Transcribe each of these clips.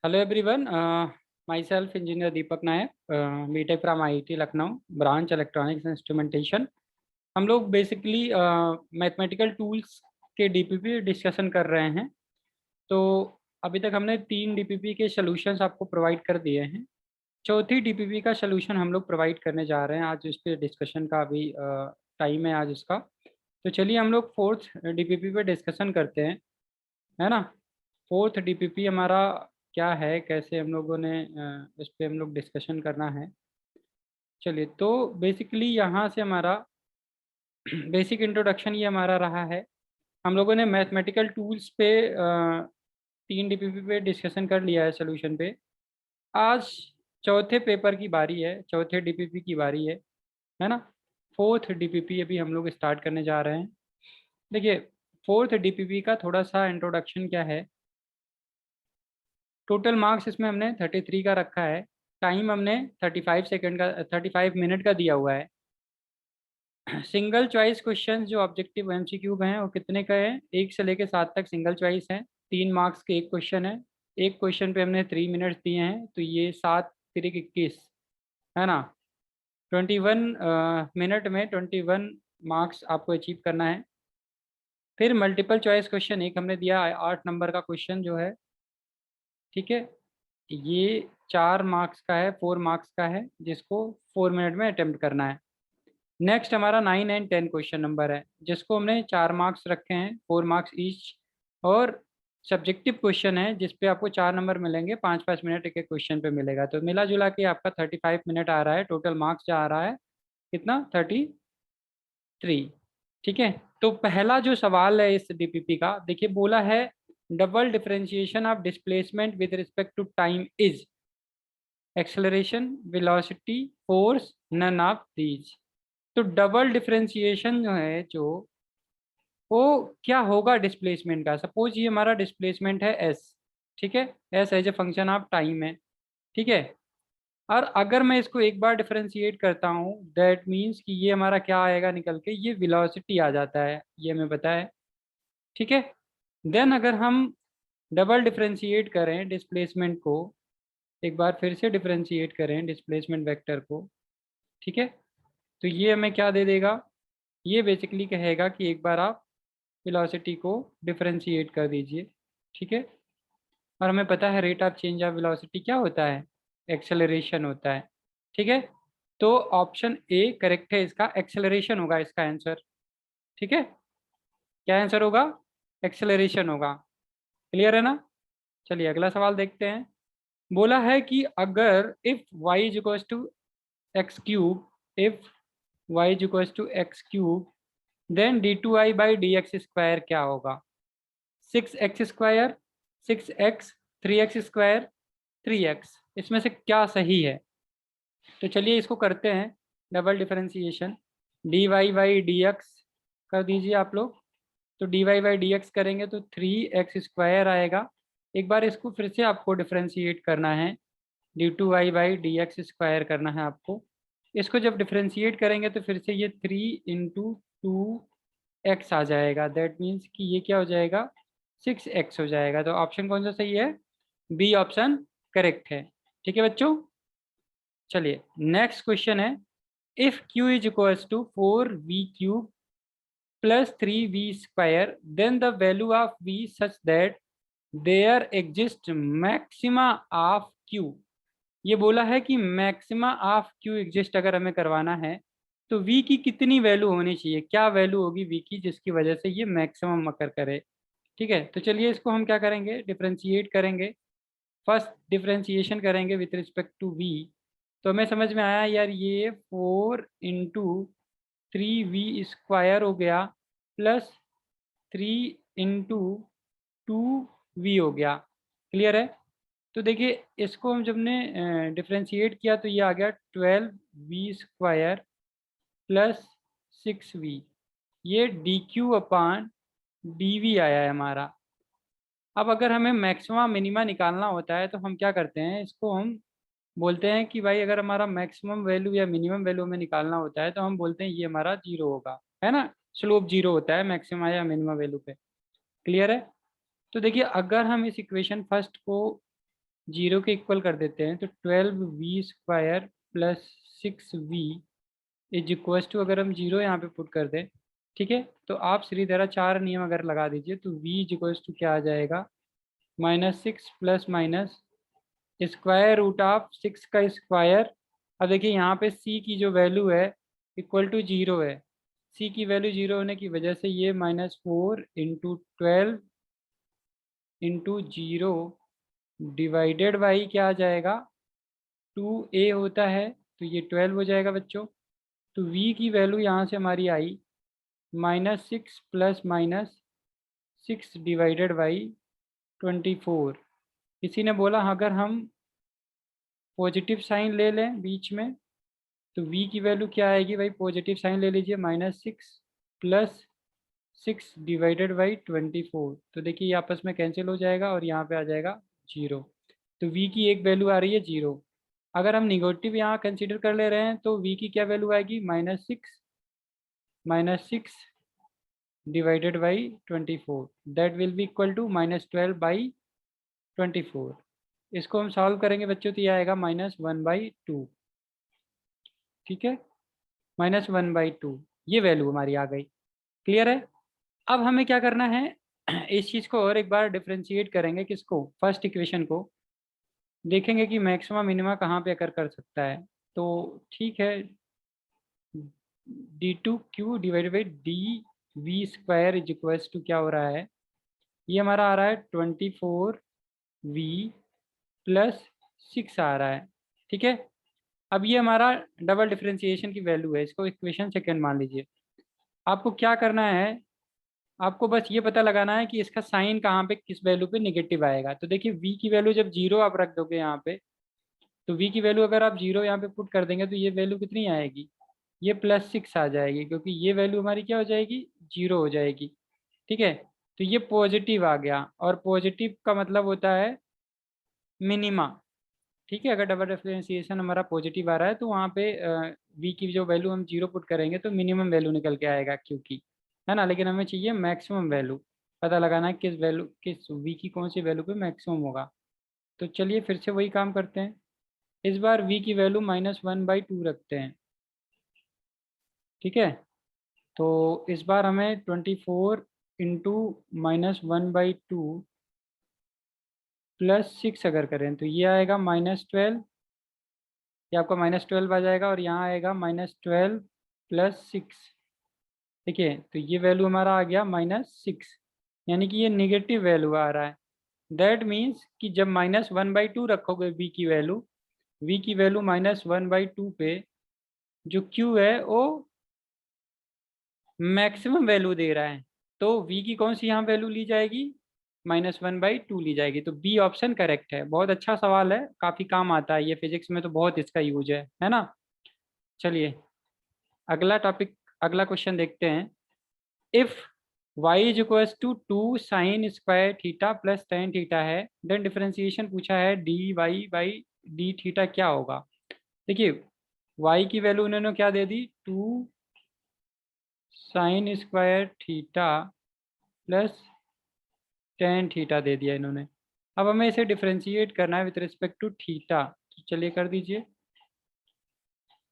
Hello everyone, myself Engineer Deepak Nayak, BTech from IIT Lucknow, branch Electronics Instrumentation। हम लोग basically mathematical tools के DPP discussion कर रहे हैं। तो अभी तक हमने 3 डीपीपी के सॉल्यूशंस आपको प्रोवाइड कर दिए हैं। चौथी डीपीपी का सॉल्यूशन हम लोग प्रोवाइड करने जा रहे हैं। आज इस पे डिस्कशन का अभी टाइम है आज इसका। तो चलिए हम लोग फोर्थ डीपीपी पे डिस्कशन करते हैं, है ना। फोर्थ डीपीपी हमारा क्या है, कैसे हम लोगों ने इस पे हम लोग डिस्कशन करना है। चलिए, तो बेसिकली यहाँ से हमारा बेसिक इंट्रोडक्शन ये हमारा रहा है। हम लोगों ने मैथमेटिकल टूल्स पे 3 डीपीपी पे डिस्कशन कर लिया है सोल्यूशन पे। आज चौथे पेपर की बारी है, चौथे डीपीपी की बारी है ना। फोर्थ डीपीपी अभी हम लोग स्टार्ट करने जा रहे हैं। देखिए, फोर्थ डीपीपी का थोड़ा सा इंट्रोडक्शन क्या है। टोटल मार्क्स इसमें हमने 33 का रखा है। टाइम हमने 35 सेकंड का 35 मिनट का दिया हुआ है। सिंगल चॉइस क्वेश्चन जो ऑब्जेक्टिव एमसीक्यू हैं वो कितने का है, 1 से लेकर 7 तक सिंगल चॉइस है। 3 मार्क्स के एक क्वेश्चन है। एक क्वेश्चन पे हमने 3 मिनट्स दिए हैं, तो ये 7 3 21 है ना। 21 मिनट में 21 मार्क्स आपको अचीव करना है। फिर मल्टीपल चॉइस क्वेश्चन एक हमने दिया 8 नंबर का क्वेश्चन जो है, ठीक है। ये 4 मार्क्स का है, 4 मार्क्स का है, जिसको 4 मिनट में अटेम्प्ट करना है। नेक्स्ट हमारा 9 एंड 10 क्वेश्चन नंबर है, जिसको हमने 4 मार्क्स रखे हैं, 4 मार्क्स ईच। और सब्जेक्टिव क्वेश्चन है जिसपे आपको 4 नंबर मिलेंगे, 5 5 मिनट एक एक क्वेश्चन पे मिलेगा। तो मिला जुला के आपका 35 मिनट आ रहा है। टोटल मार्क्स जो आ रहा है कितना, 33। ठीक है। तो पहला जो सवाल है इस डीपीपी का, देखिए बोला है double differentiation of displacement with respect to time is acceleration, velocity, force, none of these. तो डबल डिफरेंशिएशन जो है, जो वो क्या होगा डिस्प्लेसमेंट का। सपोज ये हमारा डिस्प्लेसमेंट है एस, ठीक है। S as a function of time है, ठीक है। और अगर मैं इसको एक बार डिफरेंशिएट करता हूँ, दैट मीन्स कि ये हमारा क्या आएगा निकल के, ये वेलोसिटी आ जाता है, ये हमें पता है, ठीक है। देन अगर हम डबल डिफरेंशिएट करें डिस्प्लेसमेंट को, एक बार फिर से डिफरेंशिएट करें डिस्प्लेसमेंट वेक्टर को, ठीक है। तो ये हमें क्या दे देगा, ये बेसिकली कहेगा कि एक बार आप वेलोसिटी को डिफरेंशिएट कर दीजिए, ठीक है। और हमें पता है rate of change of velocity क्या होता है, एक्सेलरेशन होता है, ठीक है। तो ऑप्शन ए करेक्ट है, इसका एक्सेलरेशन होगा इसका आंसर, ठीक है। क्या आंसर होगा, एक्सेलरेशन होगा। क्लियर है ना। चलिए अगला सवाल देखते हैं। बोला है कि अगर if y is equals to x cube, if y is equals to x cube, then d2i/dx² क्या होगा। 6x², 6x, 3x², 3x, इसमें से क्या सही है। तो चलिए इसको करते हैं डबल डिफरेंशिएशन। dy/dx कर दीजिए आप लोग। तो dy/dx करेंगे तो 3x² आएगा। एक बार इसको फिर से आपको डिफरेंशिएट करना है, d2i/dx² करना है आपको। इसको जब डिफरेंशिएट करेंगे तो फिर से ये 3 × 2x आ जाएगा। दैट मीन्स कि ये क्या हो जाएगा, 6x हो जाएगा। तो ऑप्शन कौन सा सही है, बी ऑप्शन करेक्ट है, ठीक है बच्चों। चलिए नेक्स्ट क्वेश्चन है, if q is equals to 4v³ plus 3v², then the value of v such that there exist maxima of q। ये बोला है कि मैक्सिमा ऑफ q एग्जिस्ट अगर हमें करवाना है तो v की कितनी वैल्यू होनी चाहिए, क्या वैल्यू होगी v की जिसकी वजह से ये मैक्सिमम अकर करे, ठीक है। तो चलिए इसको हम क्या करेंगे, डिफरेंशिएट करेंगे। फर्स्ट डिफरेंशिएशन करेंगे विथ रिस्पेक्ट टू v। तो हमें समझ में आया यार, ये 4 × 3v² हो गया, प्लस 3 × 2v हो गया। क्लियर है। तो देखिए इसको हम जब ने डिफरेंशिएट किया तो ये आ गया 12v² प्लस 6v। ये dq/dv आया है हमारा। अब अगर हमें मैक्सिमा मिनिमा निकालना होता है तो हम क्या करते हैं, इसको हम बोलते हैं कि भाई अगर हमारा मैक्सिमम वैल्यू या मिनिमम वैल्यू में निकालना होता है तो हम बोलते हैं ये हमारा 0 होगा, है ना। स्लोप 0 होता है मैक्सिमा या मिनिमम वैल्यू पे। क्लियर है। तो देखिए अगर हम इस इक्वेशन फर्स्ट को जीरो के इक्वल कर देते हैं, तो 12v² plus 6v is equals to, अगर हम जीरो यहाँ पे पुट कर दें, ठीक है, तो आप सीधी तरह चार नियम अगर लगा दीजिए तो v इज इक्वल्स टू क्या आ जाएगा, -6 plus minus square root of 6 का स्क्वायर। अब देखिए यहाँ पे c की जो वैल्यू है इक्वल टू जीरो है, c की वैल्यू जीरो होने की वजह से ये -4 into 12 into zero divided by क्या आ जाएगा, 2a होता है, तो ये 12 हो जाएगा बच्चों। तो v की वैल्यू यहाँ से हमारी आई -6 प्लस माइनस 6 डिवाइडेड बाई 24। किसी ने बोला अगर हम पॉजिटिव साइन ले लें बीच में तो v की वैल्यू क्या आएगी भाई, पॉजिटिव साइन ले लीजिए, -6 प्लस 6 डिवाइडेड बाई 24। तो देखिए ये आपस में कैंसिल हो जाएगा और यहाँ पे आ जाएगा जीरो। तो v की एक वैल्यू आ रही है जीरो। अगर हम निगेटिव यहाँ कंसीडर कर ले रहे हैं तो v की क्या वैल्यू आएगी, -6 divided by 24, that will be equal to -12/24। इसको हम सॉल्व करेंगे बच्चों तो ये आएगा -1/2, ठीक है, -1/2 ये वैल्यू हमारी आ गई। क्लियर है। अब हमें क्या करना है, इस चीज़ को और एक बार डिफ्रेंशिएट करेंगे, किसको, फर्स्ट इक्वेशन को, देखेंगे कि मैक्सिमम मिनिमा कहाँ पे अकर कर सकता है। तो ठीक है, d2q divided by dv² is equals to क्या हो रहा है, ये हमारा आ रहा है 24v प्लस 6 आ रहा है, ठीक है। अब ये हमारा डबल डिफरेंशिएशन की वैल्यू है, इसको इक्वेशन सेकंड मान लीजिए। आपको क्या करना है, आपको बस ये पता लगाना है कि इसका साइन कहाँ पे किस वैल्यू पे नेगेटिव आएगा। तो देखिए v की वैल्यू जब जीरो आप रख दोगे यहाँ पे, तो v की वैल्यू अगर आप जीरो यहाँ पे पुट कर देंगे तो ये वैल्यू कितनी आएगी, ये +6 आ जाएगी, क्योंकि ये वैल्यू हमारी क्या हो जाएगी, जीरो हो जाएगी, ठीक है। तो ये पॉजिटिव आ गया, और पॉजिटिव का मतलब होता है मिनिमा, ठीक है। अगर डबल डिफरेंशिएशन हमारा पॉजिटिव आ रहा है तो वहाँ पे v की जो वैल्यू हम जीरो पुट करेंगे तो मिनिमम वैल्यू निकल के आएगा q की, है ना। लेकिन हमें चाहिए मैक्सिमम वैल्यू, पता लगाना है किस वैल्यू, किस v की कौन सी वैल्यू पे मैक्सिमम होगा। तो चलिए फिर से वही काम करते हैं, इस बार v की वैल्यू -1/2 रखते हैं, ठीक है। तो इस बार हमें 24 इंटू -1/2 प्लस 6 अगर करें तो ये आएगा -12, ये आपका -12 आ जाएगा, और यहाँ आएगा -12 प्लस 6, देखिए तो ये वैल्यू हमारा आ गया -6, यानी कि ये निगेटिव वैल्यू आ रहा है। दैट मीन्स कि जब -1/2 रखोगे v की वैल्यू -1/2 पे जो q है वो मैक्सिमम वैल्यू दे रहा है, तो v की कौन सी यहाँ वैल्यू ली जाएगी, -1/2 ली जाएगी। तो बी ऑप्शन करेक्ट है। बहुत अच्छा सवाल है, काफ़ी काम आता है ये, फिजिक्स में तो बहुत इसका यूज है ना। चलिए अगला टॉपिक, अगला क्वेश्चन देखते हैं। If y is equals to 2 sin² plus tan theta है, देन डिफरेंशिएशन पूछा है dy/d क्या होगा। देखिए y की वैल्यू उन्होंने क्या दे दी, 2 sin² प्लस tan थीटा दे दिया इन्होंने। अब हमें इसे डिफरेंशिएट करना है विथ रिस्पेक्ट टू थीटा, तो चलिए कर दीजिए,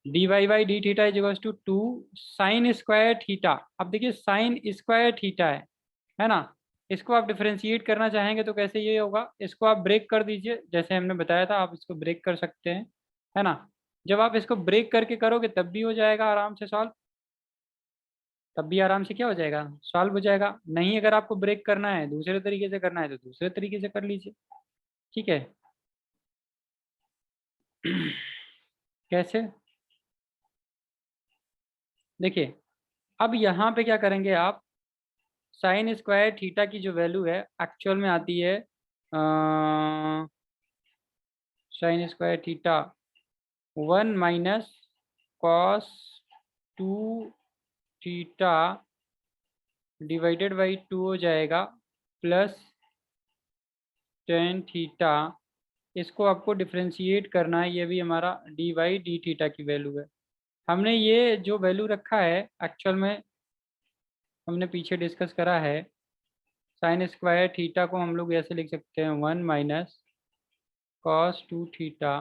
dy/d theta is equals to 2 sin²θ। अब देखिए sin² है ना, इसको आप डिफरेंशिएट करना चाहेंगे तो कैसे ये होगा, इसको आप ब्रेक कर दीजिए, जैसे हमने बताया था आप इसको ब्रेक कर सकते हैं, है ना। जब आप इसको ब्रेक करके करोगे तब भी हो जाएगा आराम से सॉल्व, तब भी आराम से क्या हो जाएगा, सॉल्व हो जाएगा। नहीं अगर आपको ब्रेक करना है, दूसरे तरीके से करना है तो दूसरे तरीके से कर लीजिए, ठीक है। कैसे, देखिए अब यहाँ पे क्या करेंगे आप, sin² की जो वैल्यू है एक्चुअल में आती है sin² 1 - cos 2 theta divided by 2 हो जाएगा, प्लस tan थीटा। इसको आपको डिफ्रेंशिएट करना है, ये भी हमारा dy/d की वैल्यू है। हमने ये जो वैल्यू रखा है एक्चुअल में हमने पीछे डिस्कस करा है, sin² थीटा को हम लोग ऐसे लिख सकते हैं 1 cos 2 थीटा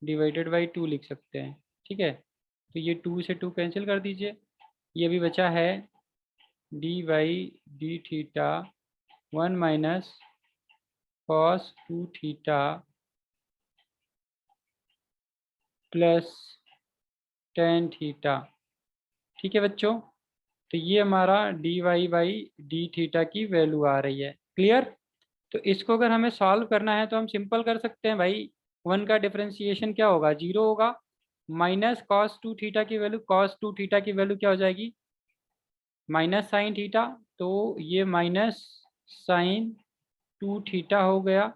डिवाइडेड बाई 2 लिख सकते हैं। ठीक है, तो ये 2 से 2 कैंसिल कर दीजिए। ये भी बचा है d y d theta 1 minus cos 2 theta plus tan theta. ठीक है बच्चों, तो ये हमारा D y by d theta की वैल्यू आ रही है। क्लियर? तो इसको अगर हमें सॉल्व करना है तो हम सिंपल कर सकते हैं भाई। 1 का डिफरेंशिएशन क्या होगा? 0 होगा। माइनस कॉस 2 थीटा की वैल्यू, कॉस 2 थीटा की वैल्यू क्या हो जाएगी? Minus sine theta. तो ये माइनस साइन 2 थीटा हो गया।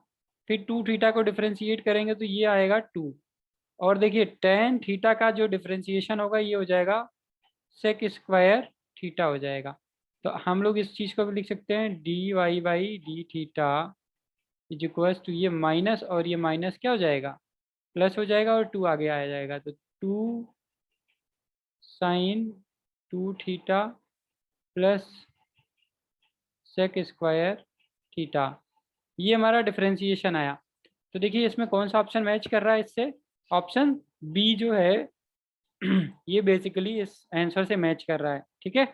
फिर 2 थीटा को डिफरेंशिएट करेंगे तो ये आएगा 2। और देखिए टेन थीटा का जो डिफरेंशिएशन होगा ये हो जाएगा सेक स्क्वायर थीटा हो जाएगा। तो हम लोग इस चीज़ को भी लिख सकते हैं d y by d theta is equals to, ये माइनस और ये माइनस क्या हो जाएगा? प्लस हो जाएगा और 2 आगे आ जाएगा। तो 2 sine 2 theta plus sec square theta, ये हमारा डिफरेंशिएशन आया। तो देखिए इसमें कौन सा ऑप्शन मैच कर रहा है इससे? ऑप्शन बी जो है ये बेसिकली इस आंसर से मैच कर रहा है। ठीक है,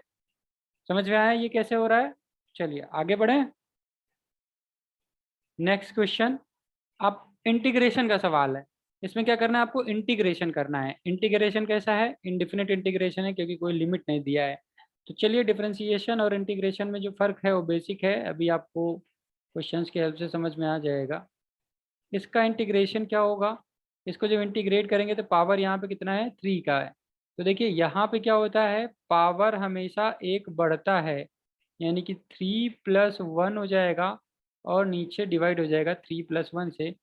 समझ में आया ये कैसे हो रहा है? चलिए आगे बढ़ें। नेक्स्ट क्वेश्चन, अब इंटीग्रेशन का सवाल है। इसमें क्या करना है आपको? इंटीग्रेशन करना है। इंटीग्रेशन कैसा है? इनडिफिनिट इंटीग्रेशन है, क्योंकि कोई लिमिट नहीं दिया है। तो चलिए डिफरेंशिएशन और इंटीग्रेशन में जो फ़र्क है वो बेसिक है, अभी आपको क्वेश्चंस की हेल्प से समझ में आ जाएगा। इसका इंटीग्रेशन क्या होगा? इसको जब इंटीग्रेट करेंगे तो पावर यहाँ पे कितना है? 3 का है। तो देखिए यहाँ पे क्या होता है, पावर हमेशा एक बढ़ता है, यानी कि 3+1 हो जाएगा और नीचे डिवाइड हो जाएगा 3+1 से।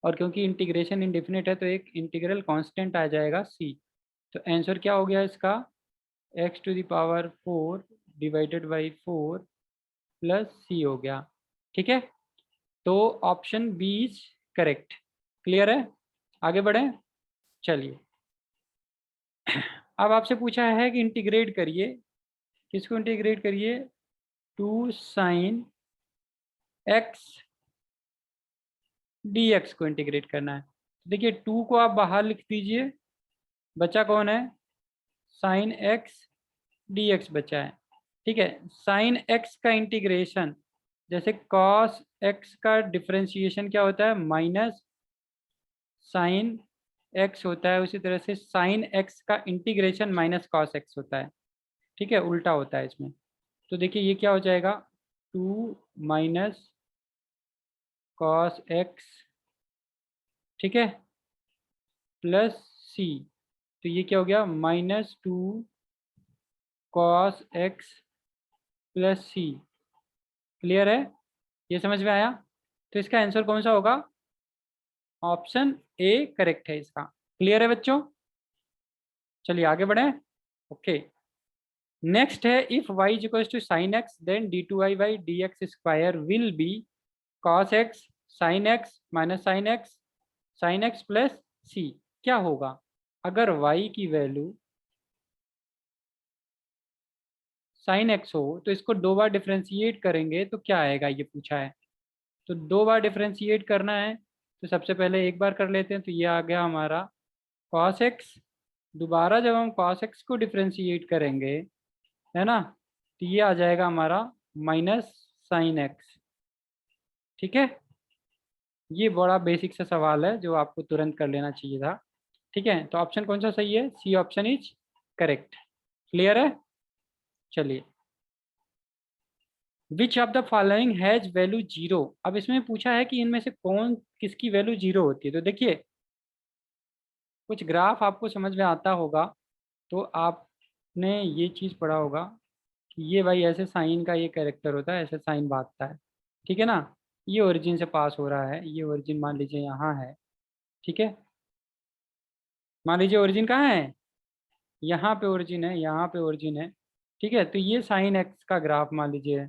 और क्योंकि इंटीग्रेशन इंडेफिनिट है तो एक इंटीग्रल कांस्टेंट आ जाएगा c। तो आंसर क्या हो गया इसका? x⁴ divided by 4 plus c हो गया। ठीक है, तो option b is correct. Clear है? आगे बढ़ें। चलिए अब आपसे पूछा है कि इंटीग्रेट करिए। किसको इंटीग्रेट करिए? 2 साइन एक्स डी एक्स को इंटीग्रेट करना है। देखिए 2 को आप बाहर लिख दीजिए, बचा कौन है? साइन एक्स डी एक्स बचा है। ठीक है, साइन एक्स का इंटीग्रेशन, जैसे कॉस एक्स का डिफरेंशिएशन क्या होता है? माइनस साइन एक्स होता है, उसी तरह से साइन एक्स का इंटीग्रेशन माइनस कॉस एक्स होता है। ठीक है, उल्टा होता है इसमें। तो देखिए ये क्या हो जाएगा? 2 माइनस कॉस एक्स, ठीक है, प्लस सी। तो ये क्या हो गया? -2 कॉस एक्स प्लस सी। क्लियर है? ये समझ में आया? तो इसका आंसर कौन सा होगा? ऑप्शन ए करेक्ट है इसका। क्लियर है बच्चों? चलिए आगे बढ़े। ओके, नेक्स्ट है if y equals to sine X then d2y by D X square will be cos X sine X minus sine X plus C. क्या होगा अगर y की वैल्यू साइन एक्स हो? तो इसको 2 बार डिफ्रेंशिएट करेंगे तो क्या आएगा, ये पूछा है। तो 2 बार डिफ्रेंशिएट करना है, तो सबसे पहले एक बार कर लेते हैं। तो ये आ गया हमारा कॉस एक्स। दोबारा जब हम कॉस एक्स को डिफ्रेंशिएट करेंगे, है ना, तो ये आ जाएगा हमारा माइनस साइन एक्स। ठीक है, ये बड़ा बेसिक सा सवाल है जो आपको तुरंत कर लेना चाहिए था। ठीक है, तो ऑप्शन कौन सा सही है? C option is correct. Clear है? चलिए, which of the following has value 0। अब इसमें पूछा है कि इनमें से कौन किसकी वैल्यू 0 होती है। तो देखिए कुछ ग्राफ आपको समझ में आता होगा, तो आपने ये चीज़ पढ़ा होगा कि ये भाई ऐसे साइन का ये कैरेक्टर होता है, ऐसे साइन भागता है। ठीक है ना, ये ओरिजिन से पास हो रहा है, ये ओरिजिन मान लीजिए यहाँ है। ठीक है, मान लीजिए ओरिजिन कहाँ है? यहाँ पे ओरिजिन है, यहाँ पे ओरिजिन है। ठीक है, तो ये साइन एक्स का ग्राफ मान लीजिए,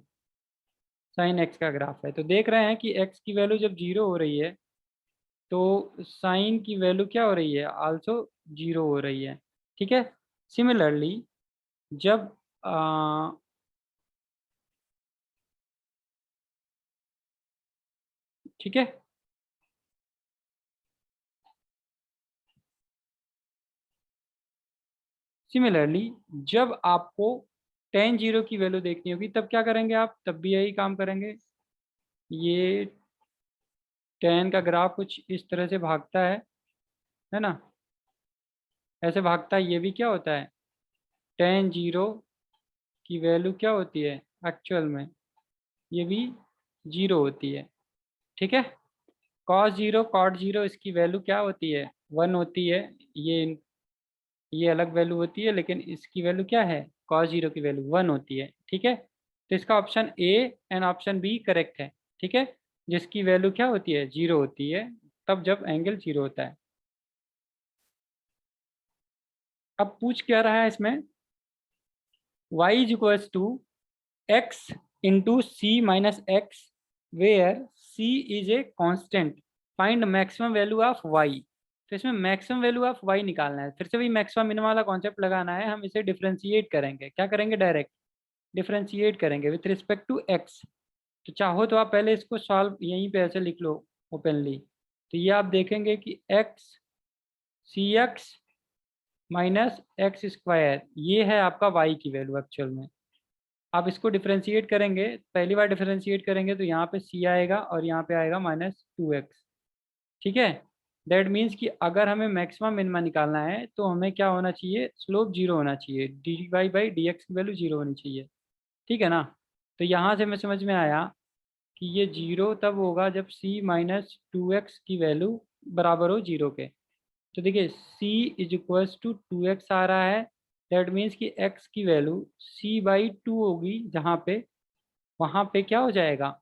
साइन एक्स का ग्राफ है। तो देख रहे हैं कि एक्स की वैल्यू जब 0 हो रही है तो साइन की वैल्यू क्या हो रही है? आल्सो 0 हो रही है। ठीक है, सिमिलरली जब ठीक है, सिमिलरली जब आपको tan 0 की वैल्यू देखनी होगी तब क्या करेंगे आप, तब भी यही काम करेंगे। ये tan का ग्राफ कुछ इस तरह से भागता है ना, ऐसे भागता है। ये भी क्या होता है, tan 0 की वैल्यू क्या होती है एक्चुअल में, ये भी 0 होती है। ठीक है, cos 0 cot 0 इसकी वैल्यू क्या होती है, 1 होती है। ये अलग वैल्यू होती है, लेकिन इसकी वैल्यू क्या है, cos 0 की वैल्यू 1 होती है। ठीक है, तो इसका option A and option B correct है। ठीक है, जिसकी वैल्यू क्या होती है, 0 होती है, तब जब एंगल 0 होता है। अब पूछ क्या रहा है इसमें, y is equals to x into C minus X where c is a constant, find maximum value of y। तो इसमें मैक्सिमम वैल्यू ऑफ y निकालना है। फिर से वही मैक्सिमम मिनिमम वाला कॉन्सेप्ट लगाना है। हम इसे डिफरेंशिएट करेंगे, क्या करेंगे, डायरेक्ट डिफरेंशिएट करेंगे विथ रिस्पेक्ट टू x। तो चाहो तो आप पहले इसको सॉल्व यहीं पे ऐसे लिख लो ओपनली। तो ये आप देखेंगे कि x सी एक्स माइनस एक्स स्क्वायर, ये है आपका y की वैल्यू एक्चुअल में। आप इसको डिफरेंशिएट करेंगे, पहली बार डिफरेंशिएट करेंगे तो यहाँ पे c आएगा और यहाँ पे आएगा -2x। ठीक है, दैट मीन्स कि अगर हमें मैक्सिमम मिनिमम निकालना है तो हमें क्या होना चाहिए, स्लोप 0 होना चाहिए, dy/dx की वैल्यू 0 होनी चाहिए। ठीक है ना, तो यहाँ से हमें समझ में आया कि ये 0 तब होगा जब c-2x की वैल्यू बराबर हो 0 के। तो देखिए c is equals to 2x आ रहा है, दैट मीन्स कि x की वैल्यू c/2 होगी, जहाँ पे वहाँ पे क्या हो जाएगा,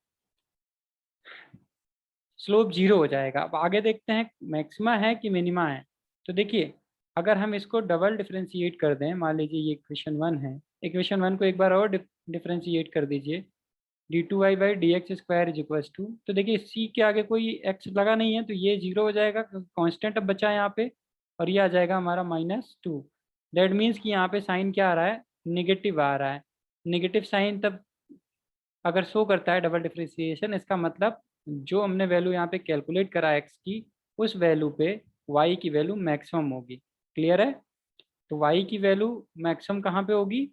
स्लोप 0 हो जाएगा। अब आगे देखते हैं मैक्सिमा है कि मिनिमा है। तो देखिए अगर हम इसको डबल डिफरेंशिएट कर दें, मान लीजिए ये इक्वेशन 1 है, इक्वेशन 1 को एक बार और डिफरेंशिएट कर दीजिए, d2y/dx² इज इक्वल्स टू, तो देखिए c के आगे कोई x लगा नहीं है तो ये 0 हो जाएगा, कांस्टेंट अब बचा है यहाँ पे, और ये आ जाएगा हमारा -2। दैट मीन्स कि यहाँ पे साइन क्या आ रहा है, निगेटिव आ रहा है। निगेटिव साइन तब अगर शो करता है डबल डिफरेंशिएशन, इसका मतलब जो हमने वैल्यू यहाँ पे कैलकुलेट करा x की, उस वैल्यू पे y की वैल्यू मैक्सिमम होगी। क्लियर है, तो y की वैल्यू मैक्सिमम कहाँ पे होगी,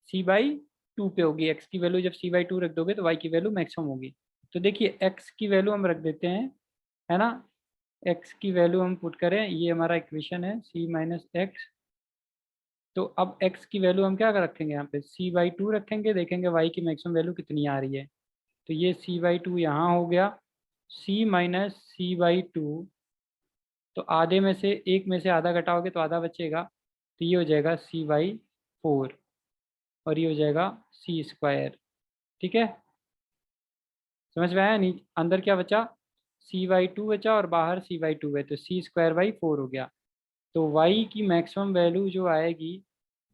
c/2 पे होगी। x की वैल्यू जब c/2 रख दोगे तो y की वैल्यू मैक्सिमम होगी। तो देखिए x की वैल्यू हम रख देते हैं, है ना, x की वैल्यू हम पुट करें, ये हमारा इक्वेशन है c-x। तो अब x की वैल्यू हम क्या रखेंगे, यहाँ पे c/2 रखेंगे, देखेंगे y की मैक्सिमम वैल्यू कितनी आ रही है। तो ये c/2 यहाँ हो गया, c-c/2, तो आधे में से एक में से आधा घटाओगे तो आधा बचेगा, तो ये हो जाएगा c/4 और ये हो जाएगा c²। ठीक है, समझ में आया नहीं, अंदर क्या बचा, c/2 बचा और बाहर c/2 है, तो c²/4 हो गया। तो y की मैक्सिमम वैल्यू जो आएगी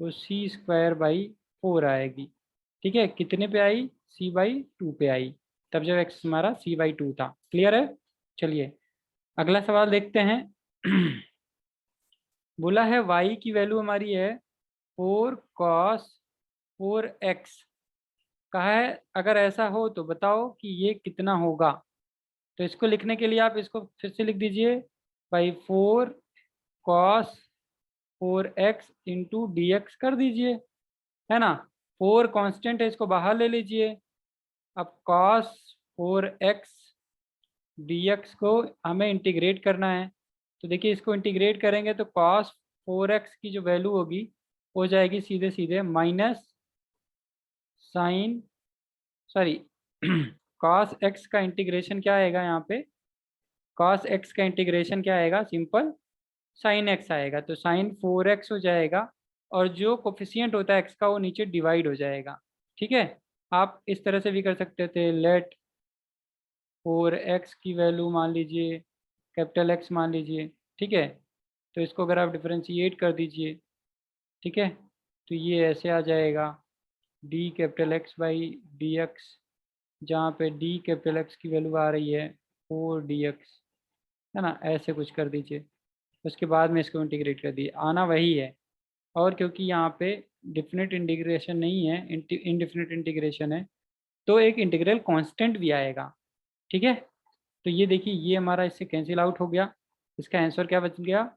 वो c²/4 आएगी। ठीक है, कितने पे आई, c/2 पे आई, तब जब x हमारा c/2 था। क्लियर है, चलिए अगला सवाल देखते हैं। बोला है y की वैल्यू हमारी है 4 cos 4x, कहा है अगर ऐसा हो तो बताओ कि ये कितना होगा। तो इसको लिखने के लिए आप इसको फिर से लिख दीजिए, by 4 cos 4x into D कर दीजिए, है ना। 4 कांस्टेंट है, इसको बाहर ले लीजिए। अब cos 4x dx को हमें इंटीग्रेट करना है। तो देखिए इसको इंटीग्रेट करेंगे तो cos 4x की जो वैल्यू होगी हो जाएगी सीधे सीधे minus sine, sorry cos x का इंटीग्रेशन क्या आएगा यहाँ पे, cos x का इंटीग्रेशन क्या आएगा, सिंपल साइन x आएगा, तो sin 4x हो जाएगा, और जो कोफिशियंट होता है x का वो नीचे डिवाइड हो जाएगा। ठीक है, आप इस तरह से भी कर सकते थे, लेट 4x की वैल्यू मान लीजिए कैपिटल X मान लीजिए। ठीक है, तो इसको अगर आप डिफरेंशिएट कर दीजिए, ठीक है, तो ये ऐसे आ जाएगा d(X/dx), जहाँ पे d(X) की वैल्यू आ रही है 4dx, है ना, ऐसे कुछ कर दीजिए। उसके बाद में इसको इंटीग्रेट कर दिए, आना वही है। और क्योंकि यहाँ पे डिफिनिट इंटीग्रेशन नहीं है, इनडिफिनिट इंटीग्रेशन है, तो एक इंटीग्रल कांस्टेंट भी आएगा। ठीक है, तो ये देखिए ये हमारा इससे कैंसिल आउट हो गया। इसका आंसर क्या बच गया,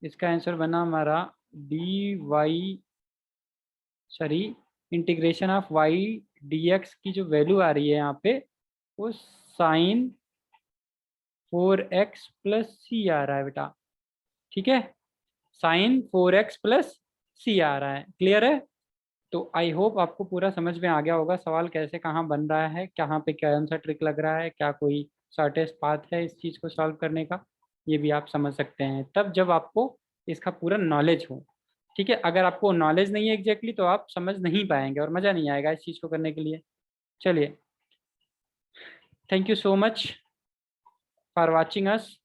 इसका आंसर बना हमारा D Y sorry integration of Y D X की जो वैल्यू आ रही है यहाँ पे वो साइन 4x प्लस सी आ रहा है बेटा, ठीक है, साइन 4x प्लस सी आ रहा है। क्लियर है? तो आई होप आपको पूरा समझ में आ गया होगा सवाल कैसे कहाँ बन रहा है, कहाँ पे कौन सा ट्रिक लग रहा है, क्या कोई शॉर्टेस्ट पाथ है इस चीज़ को सॉल्व करने का, ये भी आप समझ सकते हैं तब जब आपको इसका पूरा नॉलेज हो। ठीक है, अगर आपको नॉलेज नहीं है एग्जैक्टली तो आप समझ नहीं पाएंगे और मज़ा नहीं आएगा इस चीज़ को करने के लिए। चलिए, thank you so much for watching us.